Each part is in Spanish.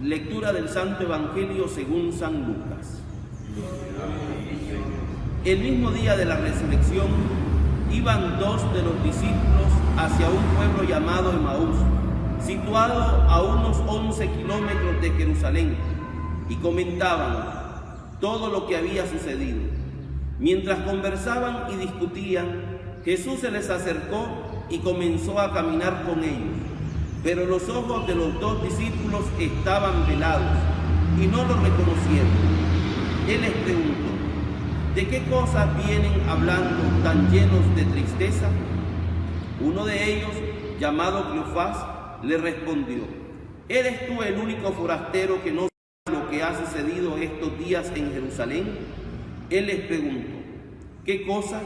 Lectura del Santo Evangelio según San Lucas. El mismo día de la resurrección, iban dos de los discípulos hacia un pueblo llamado Emaús, situado a unos 11 kilómetros de Jerusalén, y comentaban todo lo que había sucedido. Mientras conversaban y discutían, Jesús se les acercó y comenzó a caminar con ellos. Pero los ojos de los dos discípulos estaban velados y no lo reconocieron. Él les preguntó: ¿de qué cosas vienen hablando tan llenos de tristeza? Uno de ellos, llamado Cleofás, le respondió: ¿eres tú el único forastero que no sabe lo que ha sucedido estos días en Jerusalén? Él les preguntó: ¿qué cosa?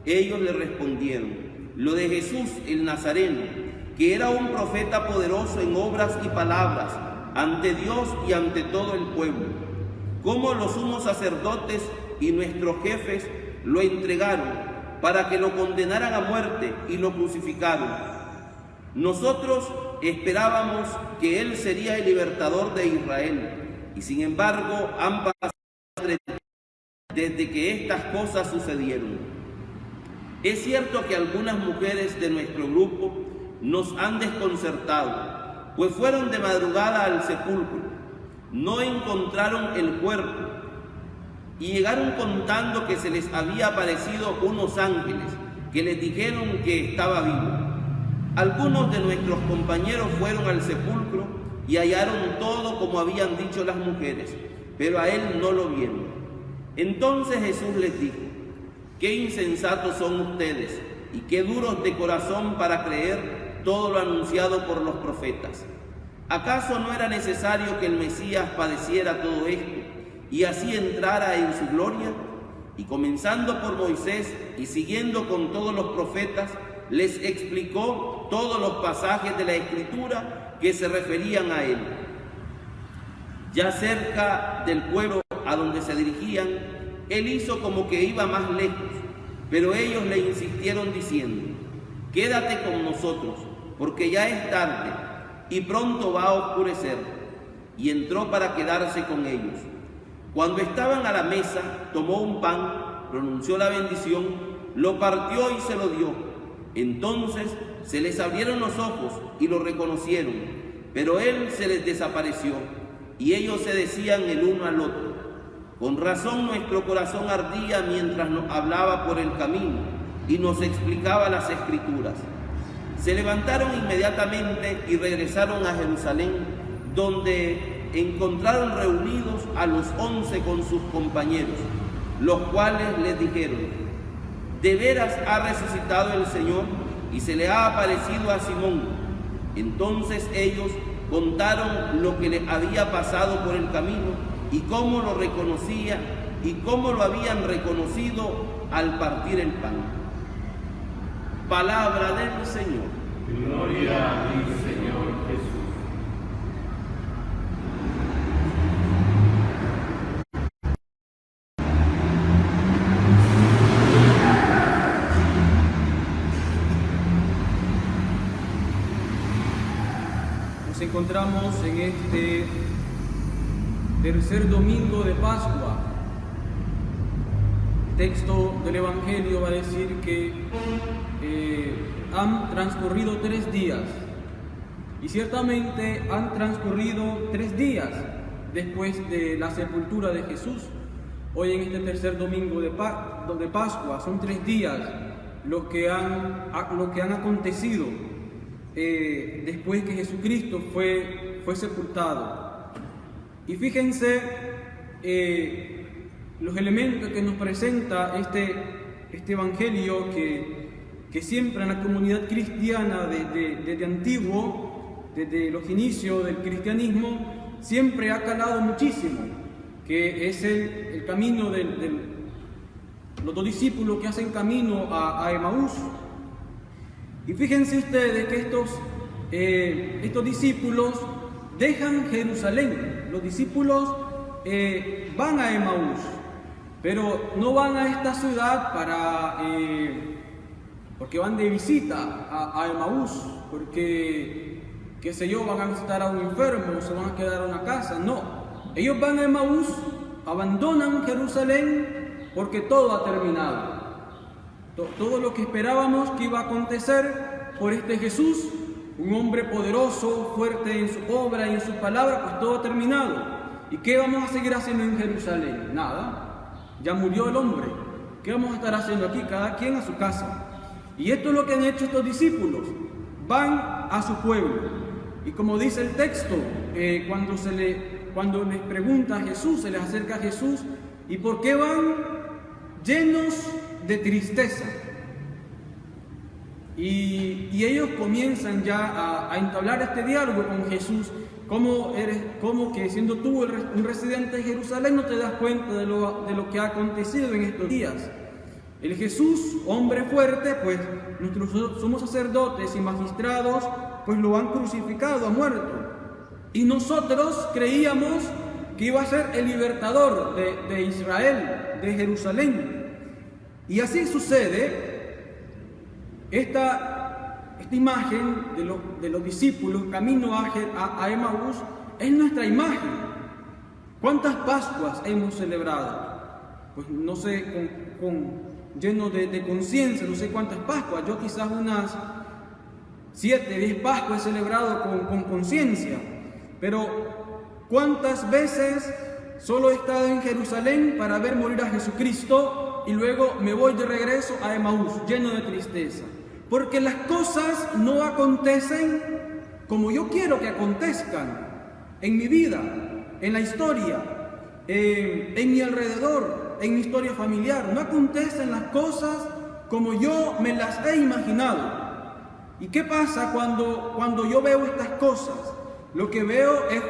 Ellos le respondieron: lo de Jesús el Nazareno, que era un profeta poderoso en obras y palabras ante Dios y ante todo el pueblo. Cómo los sumos sacerdotes y nuestros jefes lo entregaron para que lo condenaran a muerte y lo crucificaron. Nosotros esperábamos que él sería el libertador de Israel, y sin embargo han pasado 3 días desde que estas cosas sucedieron. Es cierto que algunas mujeres de nuestro grupo nos han desconcertado, pues fueron de madrugada al sepulcro, no encontraron el cuerpo y llegaron contando que se les había aparecido unos ángeles que les dijeron que estaba vivo. Algunos de nuestros compañeros fueron al sepulcro y hallaron todo como habían dicho las mujeres, pero a él no lo vieron. Entonces Jesús les dijo: qué insensatos son ustedes y qué duros de corazón para creer todo lo anunciado por los profetas. ¿Acaso no era necesario que el Mesías padeciera todo esto y así entrara en su gloria? Y comenzando por Moisés y siguiendo con todos los profetas, les explicó todos los pasajes de la Escritura que se referían a él. Ya cerca del pueblo a donde se dirigían, él hizo como que iba más lejos, pero ellos le insistieron diciendo: quédate con nosotros, porque ya es tarde y pronto va a oscurecer. Y entró para quedarse con ellos. Cuando estaban a la mesa, tomó un pan, pronunció la bendición, lo partió y se lo dio. Entonces se les abrieron los ojos y lo reconocieron, pero él se les desapareció, y ellos se decían el uno al otro: con razón nuestro corazón ardía mientras nos hablaba por el camino y nos explicaba las Escrituras. Se levantaron inmediatamente y regresaron a Jerusalén, donde encontraron reunidos a los 11 con sus compañeros, los cuales les dijeron: de veras ha resucitado el Señor y se le ha aparecido a Simón. Entonces ellos contaron lo que les había pasado por el camino y cómo lo reconocía y cómo lo habían reconocido al partir el pan. Palabra del Señor. Gloria a ti, Señor Jesús. Nos encontramos en este tercer domingo de Pascua. El texto del Evangelio va a decir que han transcurrido 3 días, y ciertamente han transcurrido 3 días después de la sepultura de Jesús. Hoy en este tercer domingo de Pascua son 3 días lo que han acontecido después que Jesucristo fue sepultado. Y fíjense los elementos que nos presenta este Evangelio que siempre en la comunidad cristiana desde antiguo, desde los inicios del cristianismo, siempre ha calado muchísimo, que es el camino de los 2 discípulos que hacen camino a Emaús. Y fíjense ustedes que estos discípulos dejan Jerusalén. Los discípulos van a Emaús, pero no van a esta ciudad porque van de visita a Emaús, porque qué sé yo, van a visitar a un enfermo, se van a quedar en una casa. No, ellos van a Emaús, abandonan Jerusalén porque todo ha terminado. Todo lo que esperábamos que iba a acontecer por este Jesús, un hombre poderoso, fuerte en su obra y en su palabra, pues todo ha terminado. ¿Y qué vamos a seguir haciendo en Jerusalén? Nada, ya murió el hombre. ¿Qué vamos a estar haciendo aquí? Cada quien a su casa. Y esto es lo que han hecho estos discípulos. Van a su pueblo. Y como dice el texto, cuando les pregunta a Jesús, se les acerca a Jesús, ¿y por qué van? Llenos de tristeza. Y ellos comienzan ya a entablar este diálogo con Jesús. ¿Cómo que siendo tú un residente de Jerusalén no te das cuenta de lo que ha acontecido en estos días? El Jesús, hombre fuerte, pues nuestros somos sacerdotes y magistrados, pues lo han crucificado, ha muerto. Y nosotros creíamos que iba a ser el libertador de Israel, de Jerusalén. Y así sucede. Esta imagen de los discípulos camino a Emaús es nuestra imagen. ¿Cuántas Pascuas hemos celebrado? Pues no sé, lleno de conciencia, no sé cuántas Pascuas. Yo quizás unas 7, 10 Pascuas he celebrado con conciencia. Pero ¿cuántas veces solo he estado en Jerusalén para ver morir a Jesucristo y luego me voy de regreso a Emaús lleno de tristeza? Porque las cosas no acontecen como yo quiero que acontezcan en mi vida, en la historia, en mi alrededor, en mi historia familiar. No acontecen las cosas como yo me las he imaginado. ¿Y qué pasa cuando yo veo estas cosas? Lo que veo es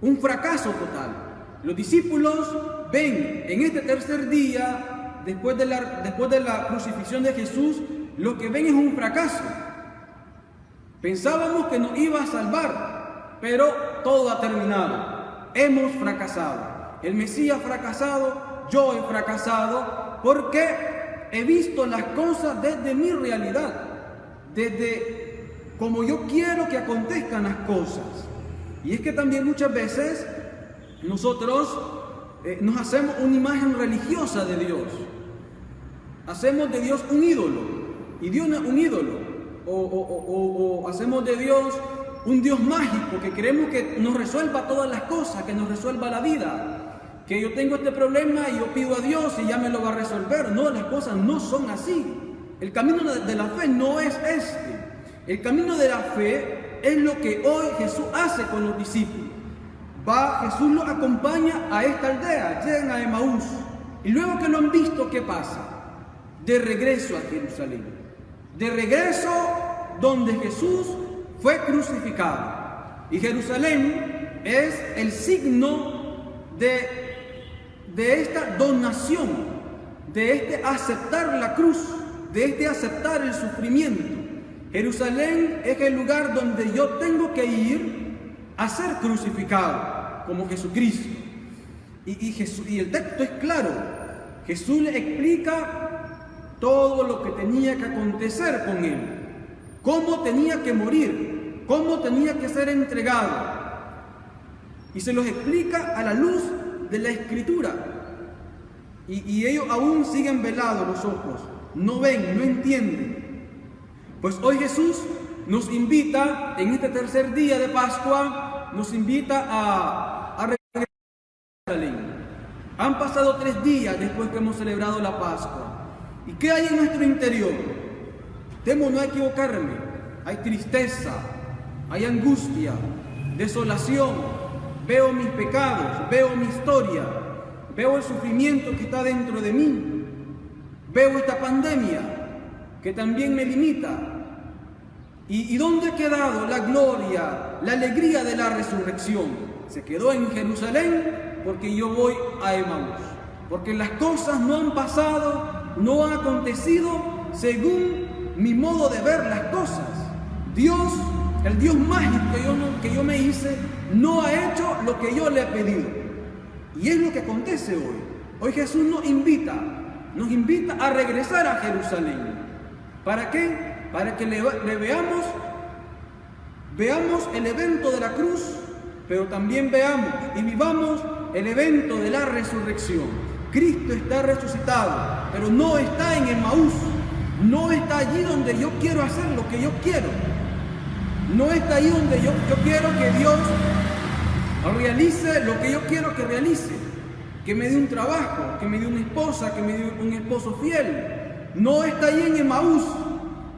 un fracaso total. Los discípulos ven en este tercer día, después de la crucifixión de Jesús, lo que ven es un fracaso. Pensábamos que nos iba a salvar, pero todo ha terminado. Hemos fracasado. El Mesías ha fracasado, yo he fracasado, porque he visto las cosas desde mi realidad, desde como yo quiero que acontezcan las cosas. Y es que también muchas veces nosotros nos hacemos una imagen religiosa de Dios. Hacemos de Dios un ídolo, y Dios no es un ídolo. O hacemos de Dios un Dios mágico que queremos que nos resuelva todas las cosas, que nos resuelva la vida. Que yo tengo este problema y yo pido a Dios y ya me lo va a resolver. No, las cosas no son así. El camino de la fe no es este. El camino de la fe es lo que hoy Jesús hace con los discípulos. Jesús los acompaña a esta aldea, llegan a Emaús. Y luego que lo han visto, ¿qué pasa? De regreso a Jerusalén. De regreso donde Jesús fue crucificado. Y Jerusalén es el signo de esta donación, de este aceptar la cruz, de este aceptar el sufrimiento. Jerusalén es el lugar donde yo tengo que ir a ser crucificado como Jesucristo. Y el texto es claro. Jesús le explica todo lo que tenía que acontecer con él, cómo tenía que morir, cómo tenía que ser entregado. Y se los explica a la luz de la Escritura. Y ellos aún siguen velados los ojos, no ven, no entienden. Pues hoy Jesús nos invita, en este tercer día de Pascua, nos invita a regresar a Jerusalén. Han pasado 3 días después que hemos celebrado la Pascua. ¿Y qué hay en nuestro interior? Temo no equivocarme. Hay tristeza, hay angustia, desolación. Veo mis pecados, veo mi historia, veo el sufrimiento que está dentro de mí. Veo esta pandemia que también me limita. ¿Y dónde ha quedado la gloria, la alegría de la resurrección? Se quedó en Jerusalén porque yo voy a Emaús. Porque las cosas no han pasado, no han acontecido según mi modo de ver las cosas. Dios, el Dios mágico que yo me hice, no ha hecho lo que yo le he pedido. Y es lo que acontece hoy. Hoy Jesús nos invita a regresar a Jerusalén. ¿Para qué? para que le veamos el evento de la cruz, pero también veamos y vivamos el evento de la resurrección. Cristo está resucitado, pero no está en Emaús, no está allí donde yo quiero hacer lo que yo quiero, no está allí donde yo quiero que Dios realice lo que yo quiero que realice, que me dé un trabajo, que me dé una esposa, que me dé un esposo fiel. No está allí en Emaús,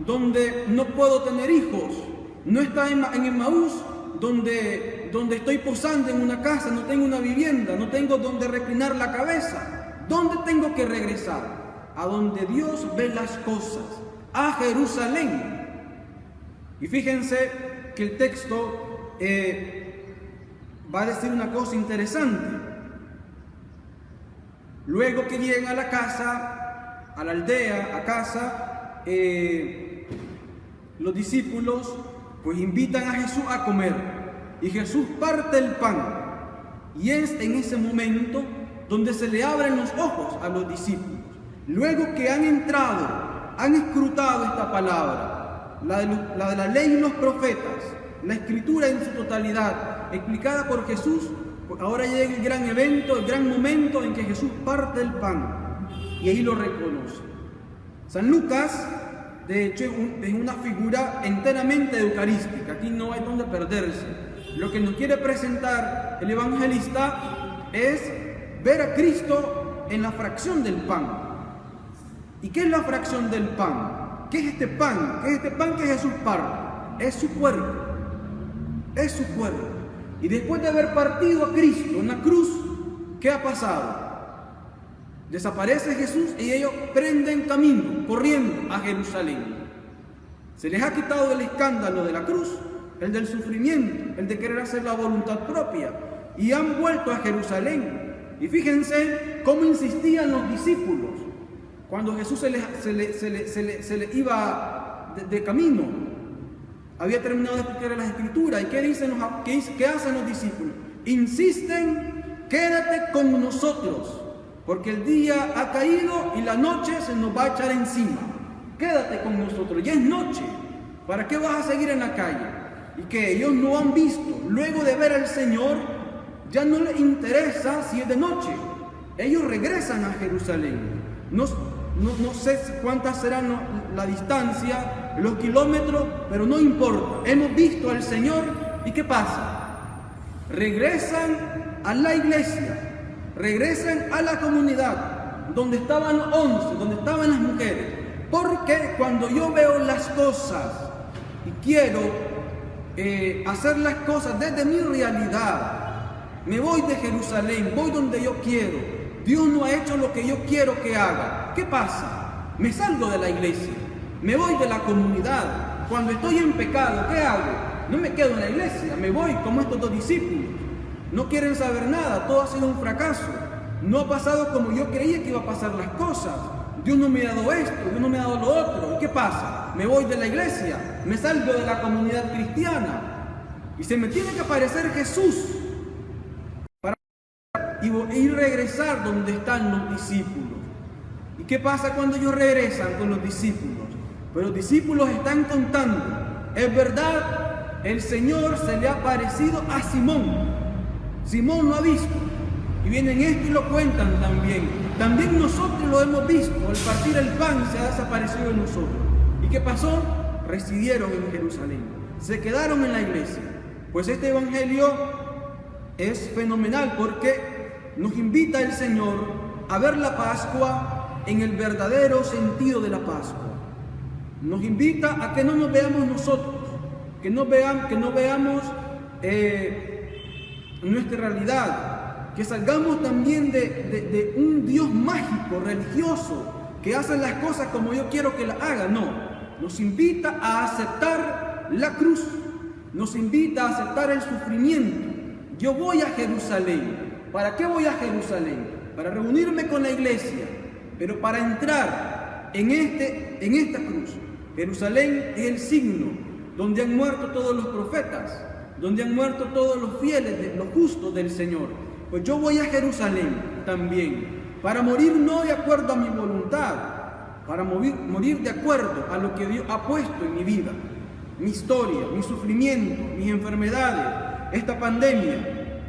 donde no puedo tener hijos. No está en Emaús, donde estoy posando en una casa, no tengo una vivienda, no tengo donde reclinar la cabeza. ¿Dónde tengo que regresar? A donde Dios ve las cosas, a Jerusalén. Y fíjense que el texto va a decir una cosa interesante. Luego que llegan a la casa, a la aldea, a casa, los discípulos pues invitan a Jesús a comer. Y Jesús parte el pan. Y es en ese momento donde se le abren los ojos a los discípulos. Luego que han entrado, han escrutado esta palabra, la de la ley y los profetas, la escritura en su totalidad, explicada por Jesús, ahora llega el gran evento, el gran momento en que Jesús parte el pan y ahí lo reconoce. San Lucas, de hecho, es una figura enteramente eucarística, aquí no hay donde perderse. Lo que nos quiere presentar el evangelista es ver a Cristo en la fracción del pan. ¿Y qué es la fracción del pan? ¿Qué es este pan? ¿Qué es este pan que Jesús parte? Es su cuerpo. Es su cuerpo. Y después de haber partido a Cristo en la cruz, ¿qué ha pasado? Desaparece Jesús y ellos prenden camino, corriendo a Jerusalén. Se les ha quitado el escándalo de la cruz, el del sufrimiento, el de querer hacer la voluntad propia, y han vuelto a Jerusalén. Y fíjense cómo insistían los discípulos cuando Jesús se le iba de camino. Había terminado de explicar las escrituras. ¿Y qué hacen los discípulos? Insisten, quédate con nosotros, porque el día ha caído y la noche se nos va a echar encima. Quédate con nosotros, ya es noche. ¿Para qué vas a seguir en la calle? Y que ellos no han visto, luego de ver al Señor, ya no les interesa si es de noche. Ellos regresan a Jerusalén. No sé cuántas serán la distancia, los kilómetros, pero no importa. Hemos visto al Señor y ¿qué pasa? Regresan a la iglesia, regresan a la comunidad, donde estaban los 11, donde estaban las mujeres. Porque cuando yo veo las cosas y quiero hacer las cosas desde mi realidad, me voy de Jerusalén, voy donde yo quiero. Dios no ha hecho lo que yo quiero que haga. ¿Qué pasa? Me salgo de la iglesia, me voy de la comunidad. Cuando estoy en pecado, ¿qué hago? No me quedo en la iglesia, me voy como estos dos discípulos. No quieren saber nada, todo ha sido un fracaso. No ha pasado como yo creía que iba a pasar las cosas. Dios no me ha dado esto, Dios no me ha dado lo otro. ¿Y qué pasa? Me voy de la iglesia, me salgo de la comunidad cristiana. Y se me tiene que aparecer Jesús y regresar donde están los discípulos. ¿Y qué pasa cuando ellos regresan con los discípulos? Pues los discípulos están contando, es verdad, el Señor se le ha aparecido a Simón. Simón lo ha visto. Y vienen esto y lo cuentan también. También nosotros lo hemos visto. Al partir el pan se ha desaparecido en nosotros. ¿Y qué pasó? Residieron en Jerusalén. Se quedaron en la iglesia. Pues este evangelio es fenomenal porque nos invita el Señor a ver la Pascua en el verdadero sentido de la Pascua. Nos invita a que no nos veamos nosotros, que no veamos nuestra realidad, que salgamos también de un Dios mágico, religioso, que hace las cosas como yo quiero que las haga. No, nos invita a aceptar la cruz, nos invita a aceptar el sufrimiento. Yo voy a Jerusalén. ¿Para qué voy a Jerusalén? Para reunirme con la iglesia, pero para entrar en esta cruz. Jerusalén es el signo donde han muerto todos los profetas, donde han muerto todos los fieles, los justos del Señor. Pues yo voy a Jerusalén también, para morir no de acuerdo a mi voluntad, para morir de acuerdo a lo que Dios ha puesto en mi vida, mi historia, mi sufrimiento, mis enfermedades, esta pandemia.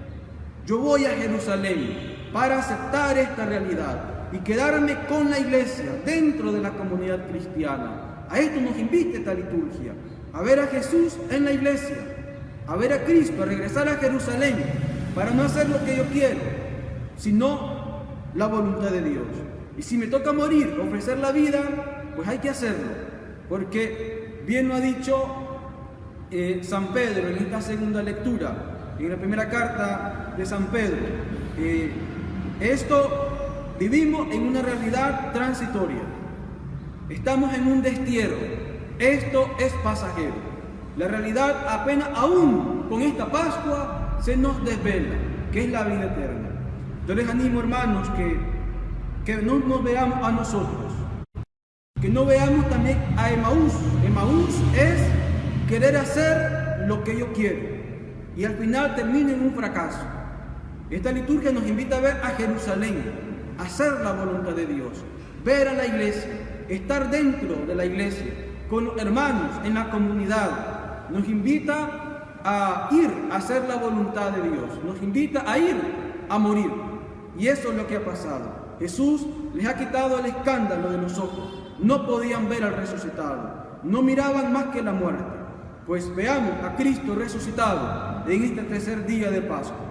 Yo voy a Jerusalén para aceptar esta realidad y quedarme con la iglesia dentro de la comunidad cristiana. A esto nos invita esta liturgia, a ver a Jesús en la iglesia, a ver a Cristo, a regresar a Jerusalén para no hacer lo que yo quiero, sino la voluntad de Dios. Y si me toca morir, ofrecer la vida, pues hay que hacerlo, porque bien lo ha dicho San Pedro en esta segunda lectura, en la primera carta de San Pedro. Vivimos en una realidad transitoria, estamos en un destierro, esto es pasajero. La realidad apenas aún con esta Pascua se nos desvela, que es la vida eterna. Yo les animo, hermanos, que no nos veamos a nosotros, que no veamos también a Emaús. Emaús es querer hacer lo que yo quiero y al final termina en un fracaso. Esta liturgia nos invita a ver a Jerusalén, a hacer la voluntad de Dios, ver a la iglesia, estar dentro de la iglesia, con los hermanos en la comunidad. Nos invita a ir a hacer la voluntad de Dios, nos invita a ir a morir. Y eso es lo que ha pasado. Jesús les ha quitado el escándalo de los ojos, no podían ver al resucitado, no miraban más que la muerte. Pues veamos a Cristo resucitado en este tercer día de Pascua.